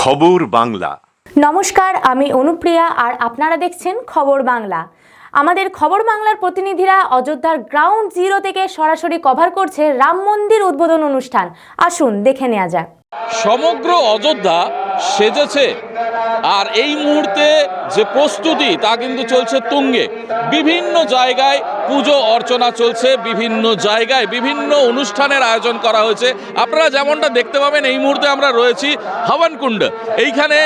খবর বাংলা। নমস্কার, আমি অনুপ্রিয়া আর আপনারা দেখছেন খবর বাংলা। আমাদের খবর বাংলার প্রতিনিধিরা অযোধ্যার গ্রাউন্ড জিরো থেকে সরাসরি কভার করছে রাম মন্দির উদ্বোধন অনুষ্ঠান। আসুন দেখে নেওয়া যাক। সমগ্র অযোধ্যা সেজেছে, আর এই মুহূর্তে যে প্রস্তুতি তা কিন্তু চলছে তুঙ্গে। বিভিন্ন জায়গায় পুজো অর্চনা চলছে, বিভিন্ন জায়গায় বিভিন্ন অনুষ্ঠানের আয়োজন করা হয়েছে। আপনারা যেমনটা দেখতে পাবেন, এই মুহূর্তে আমরা রয়েছি হাওয়ানকুণ্ড। এইখানে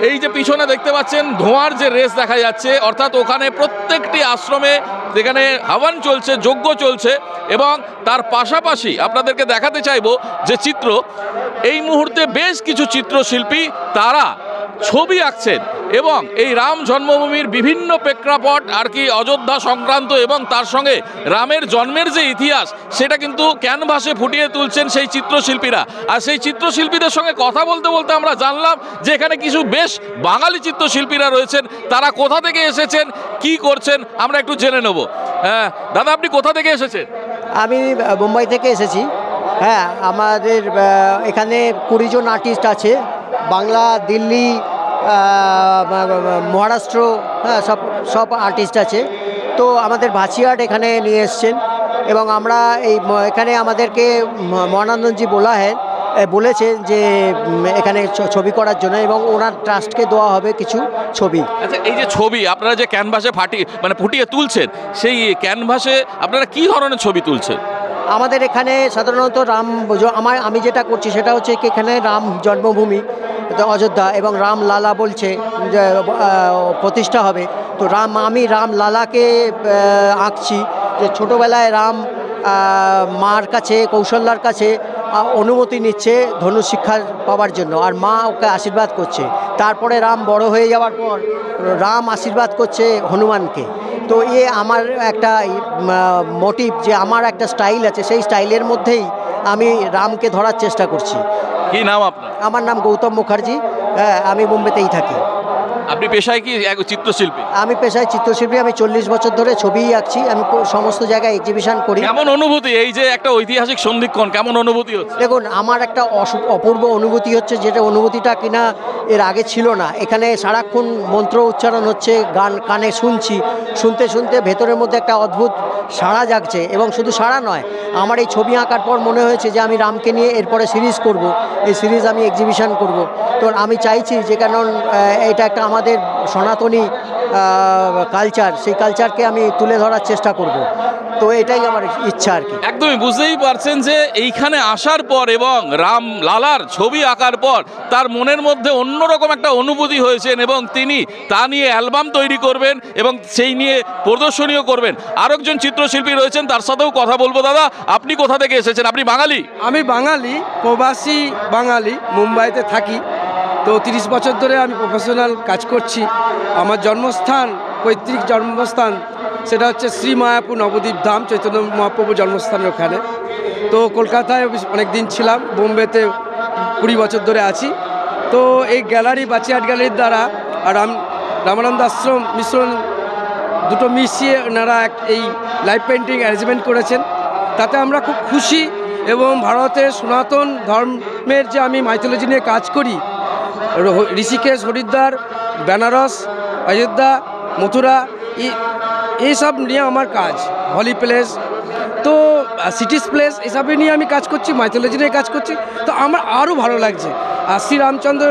এই যে পিছনে দেখতে পাচ্ছেন ধোঁয়ার যে রেস দেখা যাচ্ছে, অর্থাৎ ওখানে প্রত্যেকটি আশ্রমে যেখানে হাওয়ান চলছে, যজ্ঞ চলছে, এবং তার পাশাপাশি আপনাদেরকে দেখাতে চাইব যে চিত্র, এই মুহূর্তে বেশ কিছু চিত্রশিল্পী তারা ছবি আঁকছেন এবং এই রাম জন্মভূমির বিভিন্ন প্রেক্ষাপট আর কি অযোধ্যা সংক্রান্ত এবং তার সঙ্গে রামের জন্মের যে ইতিহাস সেটা কিন্তু ক্যানভাসে ফুটিয়ে তুলছেন সেই চিত্রশিল্পীরা। আর সেই চিত্রশিল্পীদের সঙ্গে কথা বলতে বলতে আমরা জানলাম যে এখানে কিছু বেশ বাঙালি চিত্রশিল্পীরা রয়েছেন। তারা কোথা থেকে এসেছেন, কি করছেন, আমরা একটু জেনে নেব। হ্যাঁ দাদা, আপনি কোথা থেকে এসেছেন? আমি মুম্বাই থেকে এসেছি। হ্যাঁ, আমাদের এখানে 20 জন আর্টিস্ট আছে, বাংলা, দিল্লি, মহারাষ্ট্র, হ্যাঁ সব আর্টিস্ট আছে। তো আমাদের ভাসিয়াট এখানে নিয়ে এসছেন এবং আমরা এখানে আমাদেরকে মহানন্দনজি বলেছেন যে এখানে ছবি করার জন্য, এবং ওনার ট্রাস্টকে দেওয়া হবে কিছু ছবি। আচ্ছা, এই যে ছবি আপনারা যে ক্যানভাসে ফুটিয়ে তুলছেন, সেই ক্যানভাসে আপনারা কি ধরনের ছবি তুলছেন? আমাদের এখানে সাধারণত আমি যেটা করছি সেটা হচ্ছে কি, এখানে রাম জন্মভূমি অযোধ্যা এবং রাম লালা বলছে যে প্রতিষ্ঠা হবে। তো আমি রাম লালাকে আঁকছি, যে ছোটোবেলায় রাম মার কাছে, কৌশল্যার কাছে অনুমতি নিচ্ছে ধনু শিক্ষা পাওয়ার জন্য, আর মা ওকে আশীর্বাদ করছে। তারপরে রাম বড় হয়ে যাওয়ার পর রাম আশীর্বাদ করছে হনুমানকে। তো আমার একটা মোটিভ, যে আমার একটা স্টাইল আছে, সেই স্টাইলের মধ্যেই আমি রামকে ধরার চেষ্টা করছি। কি নাম আপনার? আমার নাম গৌতম মুখার্জি। হ্যাঁ, আমি মুম্বাইতেই থাকি। আপনি পেশায় কি চিত্রশিল্পী? আমি পেশায় চিত্রশিল্পী। আমি 40 বছর ধরে ছবি আঁকছি। আমি সমস্ত জায়গায় এক্সিবিশন করি। কেমন অনুভূতি, এই যে একটা ঐতিহাসিক সন্ধিক্ষণ, কেমন অনুভূতি হচ্ছে? দেখুন, আমার একটা অপূর্ব অনুভূতি হচ্ছে, যেটা অনুভূতিটা কিনা এর আগে ছিল না। এখানে সারাক্ষণ মন্ত্র উচ্চারণ হচ্ছে, গান কানে শুনতে শুনতে ভেতরের মধ্যে একটা অদ্ভুত সাড়া জাগছে। এবং শুধু সাড়া নয়, আমার এই ছবি আঁকার পর মনে হয়েছে যে আমি রামকে নিয়ে এরপরে সিরিজ করব, এই সিরিজ আমি এক্সিবিশন করব। তো আমি চাইছি যে, কারণ এটা একটা আমাদের সনাতনী কালচার, সেই কালচারকে আমি তুলে ধরার চেষ্টা করব। তো এটাই আমার ইচ্ছা আর কি। একদমই বুঝতেই পারছেন যে এইখানে আসার পর এবং রাম লালার ছবি আঁকার পর তার মনের মধ্যে অন্যরকম একটা অনুভূতি হয়েছেন, এবং তিনি তা নিয়ে অ্যালবাম তৈরি করবেন এবং সেই নিয়ে প্রদর্শনীও করবেন। আরেকজন চিত্রশিল্পী রয়েছেন, তার সাথেও কথা বলবো। দাদা, আপনি কোথা থেকে এসেছেন? আপনি বাঙালি? আমি বাঙালি, প্রবাসী বাঙালি, মুম্বাইতে থাকি। তো 30 বছর ধরে আমি প্রফেশনাল কাজ করছি। আমার জন্মস্থান, পৈতৃক জন্মস্থান, সেটা হচ্ছে শ্রী মায়াপুর নবদ্বীপ ধাম, চৈতন্য মহাপ্রভুর জন্মস্থানের ওখানে। তো কলকাতায় অনেক দিন ছিলাম, বোম্বেতে 20 বছর ধরে আছি। তো এই গ্যালারি, বাচিয়াট গ্যালারির দ্বারা আর রামানন্দ আশ্রম মিশ্রণ দুটো মিশিয়ে ওনারা এই লাইভ পেন্টিং অ্যারেঞ্জমেন্ট করেছেন। তাতে আমরা খুব খুশি। এবং ভারতের সনাতন ধর্মের যে আমি মাইথোলজি নিয়ে কাজ করি, ঋষিকেশ, হরিদ্বার, বেনারস, অযোধ্যা, মথুরা, এইসব নিয়ে আমার কাজ, হলি প্লেস, তো সিটিস প্লেস, এসব নিয়ে আমি কাজ করছি, মাইথোলজি নিয়ে কাজ করছি। তো আমার আরও ভালো লাগছে। আর শ্রীরামচন্দ্র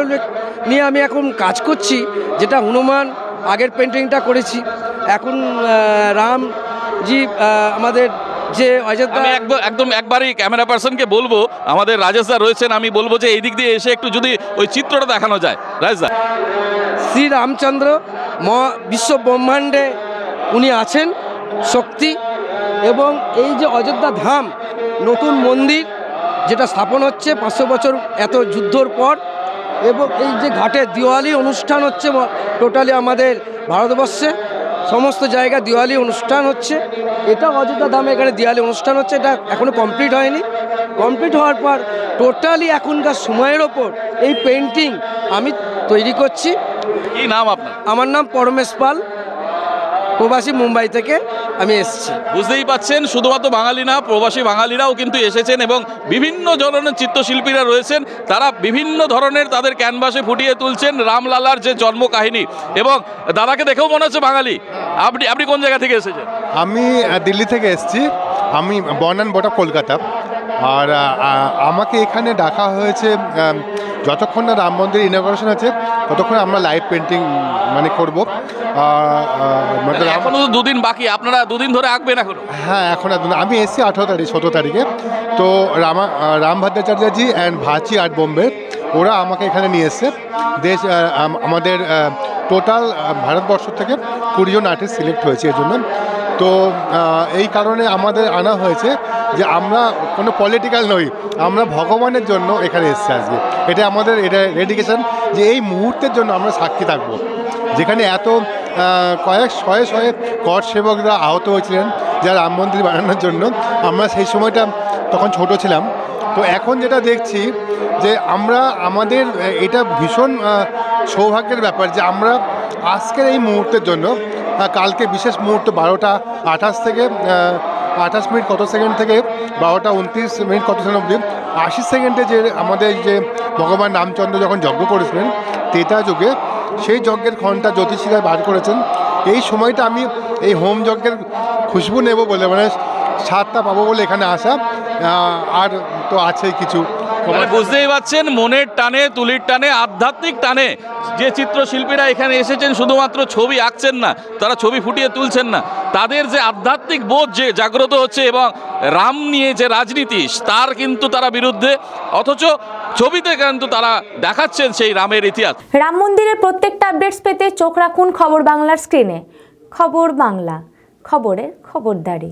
নিয়ে আমি এখন কাজ করছি, যেটা হনুমান আগের পেন্টিংটা করেছি। এখন রামজি আমাদের যে অযোধ্যা, একদম একবারই ক্যামেরা পার্সনকে বলবো, আমাদের রাজেশ দা রয়েছেন, আমি বলবো যে এই দিক দিয়ে এসে একটু যদি ওই চিত্রটা দেখানো যায়। রাজেশ দা, শ্রীরামচন্দ্র বিশ্ব ব্রহ্মাণ্ডে উনি আছেন শক্তি। এবং এই যে অযোধ্যা ধাম নতুন মন্দির যেটা স্থাপন হচ্ছে 500 বছর এত যুদ্ধর পর, এবং এই যে ঘাটে দিওয়ালি অনুষ্ঠান হচ্ছে, টোটালি আমাদের ভারতবর্ষে সমস্ত জায়গায় দিওয়ালি অনুষ্ঠান হচ্ছে। এটা অযোধ্যা ধামে এখানে দিওয়ালি অনুষ্ঠান হচ্ছে। এটা এখনও কমপ্লিট হয়নি। কমপ্লিট হওয়ার পর টোটালি এখনকার সময়ের ওপর এই পেন্টিং আমি তৈরি করছি। কি নাম আপনার? আমার নাম পরমেশ পাল। প্রবাসী মুম্বাই থেকে আমি এসেছি। বুঝতেই পাচ্ছেন, শুধুমাত্র বাঙালি না, প্রবাসী বাঙালিরাও কিন্তু এসেছেন এবং বিভিন্ন ধরনের চিত্রশিল্পীরা রয়েছেন। তারা বিভিন্ন ধরনের তাদের ক্যানভাসে ফুটিয়ে তুলছেন রামলালার যে জন্ম কাহিনী। এবং দাদাকে দেখেও মনে হচ্ছে বাঙালি। আপনি আপনি কোন জায়গা থেকে এসেছেন? আমি দিল্লি থেকে এসেছি। আমি বর্ন অ্যান্ড বট কলকাতা। আর আমাকে এখানে ডাকা হয়েছে যতক্ষণ না রাম মন্দির ইনগ্রেশন আছে ততক্ষণ আমরা লাইভ পেন্টিং মানে করবো। এখনো তো দুদিন বাকি, আপনারা দুদিন ধরে আঁকবেন এখনো? হ্যাঁ, এখন আমি এসেছি 17 তারিখে। তো রাম ভট্টাচার্যজি অ্যান্ড ভাচি আর্ট বোম্বে ওরা আমাকে এখানে নিয়ে এসছে। আমাদের টোটাল ভারতবর্ষ থেকে 20 জন আর্টিস্ট সিলেক্ট হয়েছে এর জন্য। তো এই কারণে আমাদের আনা হয়েছে যে আমরা কোনো পলিটিক্যাল নই, আমরা ভগবানের জন্য এখানে এসেছি আজকে। এটা ডেডিকেশন যে এই মুহূর্তের জন্য আমরা সাক্ষী থাকবো, যেখানে এত কয়েক শয়ে কর সেবকরা আহত হয়েছিলেন যারা রাম মন্দির বানানোর জন্য। আমরা সেই সময়টা তখন ছোট ছিলাম। তো এখন যেটা দেখছি যে আমাদের এটা ভীষণ সৌভাগ্যের ব্যাপার যে আমরা আজকের এই মুহূর্তের জন্য কালকে বিশেষ মুহূর্ত 12:28 থেকে 28 মিনিট কত সেকেন্ড থেকে 12:29 মিনিট কত সেকেন্ড অবধি 80 সেকেন্ডে যে আমাদের যে ভগবান রামচন্দ্র যখন যজ্ঞ করেছিলেন ত্রেতা যুগে, সেই যজ্ঞের ঘণ্টা জ্যোতিষীরা বার করেছেন। এই সময়টা আমি এই হোম যজ্ঞের খুশবু নেব বলে, মানে স্বাদটা পাবো বলে এখানে আসা। আর তো আছেই কিছু। মানে বুঝতেই পারছেন, মনের টানে, তুলির টানে, আধ্যাত্মিক টানে যে চিত্রশিল্পীরা এখানে এসেছেন, শুধুমাত্র ছবি আঁকছেন না, তারা ছবি ফুটিয়ে তুলছেন না, তাদের যে আধ্যাত্মিক বোধ যে জাগ্রত হচ্ছে এবং রাম নিয়ে যে রাজনীতি তার কিন্তু তারা বিরুদ্ধে, অথচ ছবিতে কিন্তু তারা দেখাচ্ছেন সেই রামের ইতিহাস। রাম মন্দিরের প্রত্যেকটা আপডেটস পেতে চোখ রাখুন খবর বাংলার স্ক্রিনে। খবর বাংলা, খবরের খবরদারি।